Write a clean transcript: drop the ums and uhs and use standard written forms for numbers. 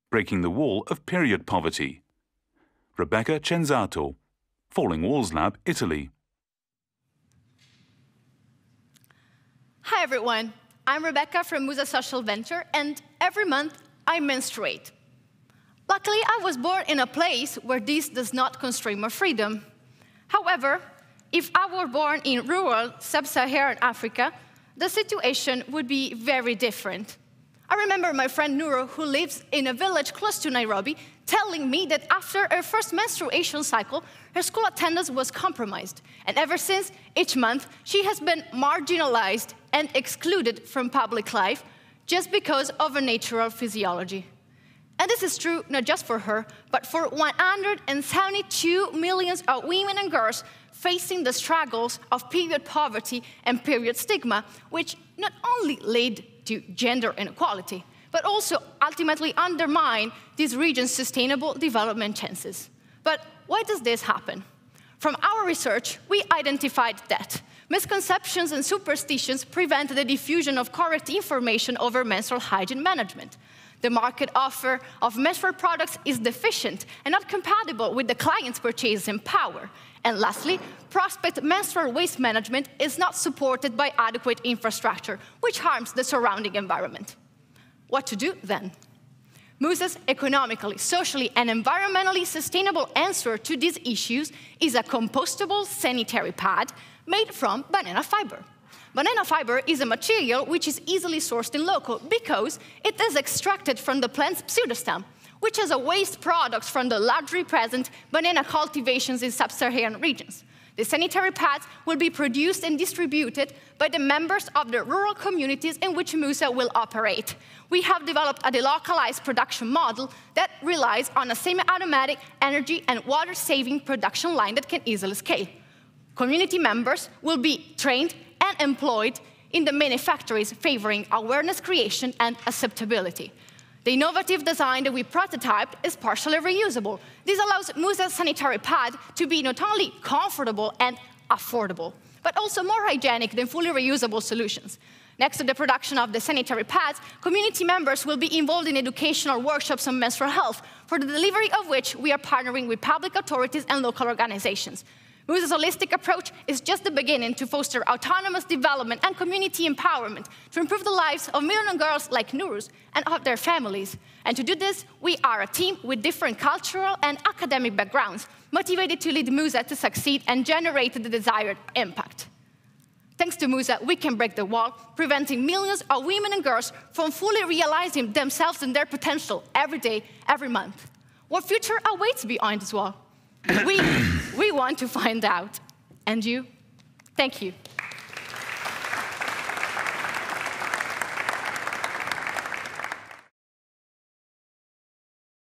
breaking the wall of period poverty. Rebecca Cenzato, Falling Walls Lab, Italy. Hi everyone, I'm Rebecca from Musa Social Venture, and every month I menstruate. Luckily, I was born in a place where this does not constrain my freedom. However, if I were born in rural sub-Saharan Africa, the situation would be very different. I remember my friend Nuro, who lives in a village close to Nairobi, telling me that after her first menstruation cycle, her school attendance was compromised. And ever since, each month, she has been marginalized and excluded from public life just because of her natural physiology. And this is true not just for her, but for 172 million women and girls facing the struggles of period poverty and period stigma, which not only lead to gender inequality, but also ultimately undermine this region's sustainable development chances. But why does this happen? From our research, we identified that misconceptions and superstitions prevent the diffusion of correct information over menstrual hygiene management. The market offer of menstrual products is deficient and not compatible with the client's purchasing power. And lastly, prospect menstrual waste management is not supported by adequate infrastructure, which harms the surrounding environment. What to do then? Musa's economically, socially, and environmentally sustainable answer to these issues is a compostable sanitary pad made from banana fiber. Banana fiber is a material which is easily sourced in local because it is extracted from the plant's pseudostem, which is a waste product from the largely present banana cultivations in sub-Saharan regions. The sanitary pads will be produced and distributed by the members of the rural communities in which Musa will operate. We have developed a delocalized production model that relies on a semi-automatic energy and water-saving production line that can easily scale. Community members will be trained and employed in the many factories favoring awareness creation and acceptability. The innovative design that we prototyped is partially reusable. This allows Musa's sanitary pad to be not only comfortable and affordable, but also more hygienic than fully reusable solutions. Next to the production of the sanitary pads, community members will be involved in educational workshops on menstrual health, for the delivery of which we are partnering with public authorities and local organizations. Musa's holistic approach is just the beginning to foster autonomous development and community empowerment to improve the lives of millions of girls like Nurus and of their families. And to do this, we are a team with different cultural and academic backgrounds, motivated to lead Musa to succeed and generate the desired impact. Thanks to Musa, we can break the wall, preventing millions of women and girls from fully realizing themselves and their potential every day, every month. What future awaits behind this wall? We want to find out. And you? Thank you.